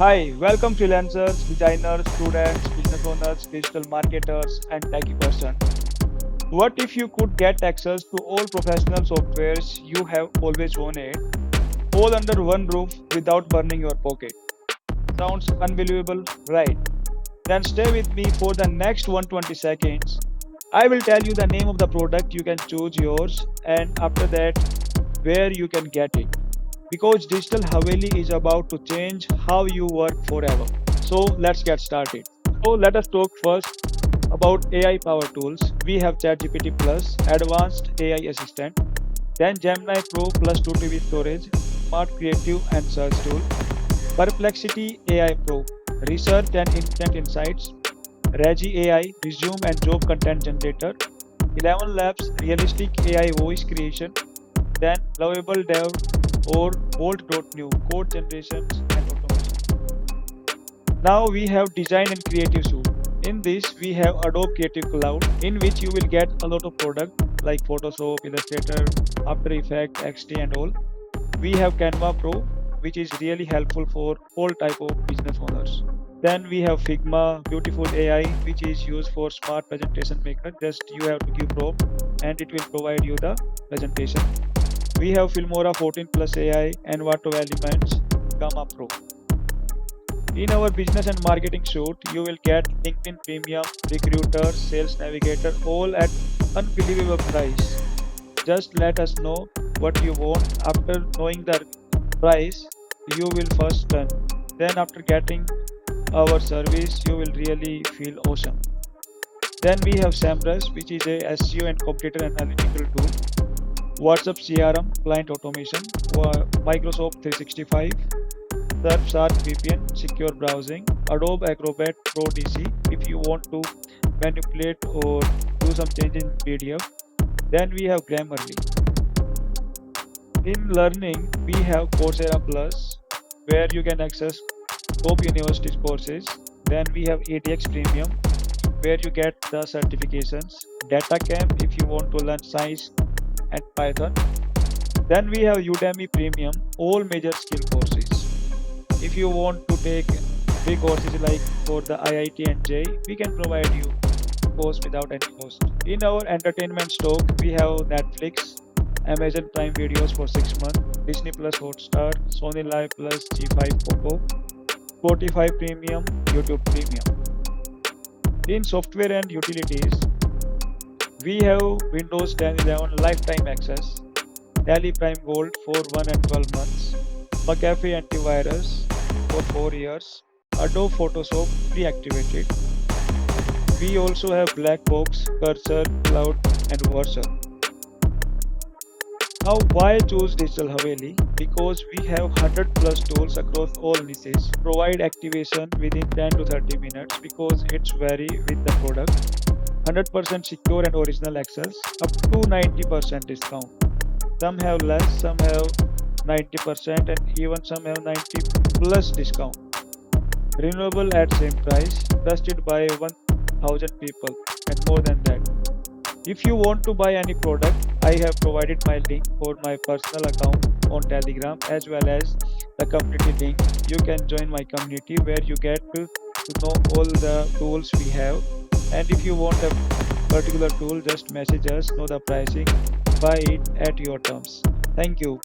Hi, welcome freelancers, designers, students, business owners, digital marketers, and techie person. What if you could get access to all professional softwares you have always wanted, all under one roof without burning your pocket? Sounds unbelievable, right? Then stay with me for the next 120 seconds. I will tell you the name of the product, you can choose yours, and after that, where you can get it. Because Digital Haveli is about to change how you work forever. So let's get started. So let us talk first about AI power tools. We have ChatGPT Plus, Advanced AI Assistant, then Gemini Pro plus 2 TB storage, Smart Creative and Search Tool, Perplexity AI Pro, Research and Instant Insights, Regi AI, Resume and Job Content Generator, 11 Labs, Realistic AI Voice Creation, then Lovable Dev or Bolt.new, code generations and automation. Now we have design and creative suite. In this, we have Adobe Creative Cloud, in which you will get a lot of product like Photoshop, Illustrator, After Effects, XD and all. We have Canva Pro, which is really helpful for all type of business owners. Then we have Figma, beautiful AI, which is used for smart presentation maker. Just you have to give prompt and it will provide you the presentation. We have Filmora 14 Plus AI and Vato Elements, Gamma Pro. In our business and marketing suite, you will get LinkedIn Premium, Recruiter, Sales Navigator, all at unbelievable price. Just let us know what you want. After knowing the price, you will first spend. Then after getting our service, you will really feel awesome. Then we have SEMrush, which is a SEO and competitor analytical tool. WhatsApp CRM, client automation, Microsoft 365, Surfshark VPN, secure browsing, Adobe Acrobat Pro DC if you want to manipulate or do some change in PDF. Then we have Grammarly. In learning, we have Coursera Plus, where you can access top universities courses. Then we have ADX Premium, where you get the certifications. DataCamp if you want to learn science and Python. Then we have Udemy Premium, all major skill courses. If you want to take big courses like for the IIT and JEE, we can provide you course without any cost. In our entertainment stock, we have Netflix, Amazon Prime Videos for 6 months, Disney Plus Hotstar, Sony Live Plus G5 Poco, Spotify Premium, YouTube Premium. In software and utilities, we have Windows 10 11 lifetime access, Tally Prime Gold for 1 and 12 months, McAfee Antivirus for 4 years, Adobe Photoshop pre-activated. We also have Blackbox, Cursor, Cloud, and Versa. Now, why choose Digital Haveli? Because we have 100 plus tools across all niches, provide activation within 10 to 30 minutes because it's vary with the product, 100% secure and original access, up to 90% discount. Some have less, some have 90%, and even some have 90 plus discount. Renewable at same price, trusted by 1000 people, and more than that. If you want to buy any product, I have provided my link for my personal account on Telegram as well as the community link. You can join my community where you get to know all the tools we have. And if you want a particular tool, just message us, know the pricing, buy it at your terms. Thank you.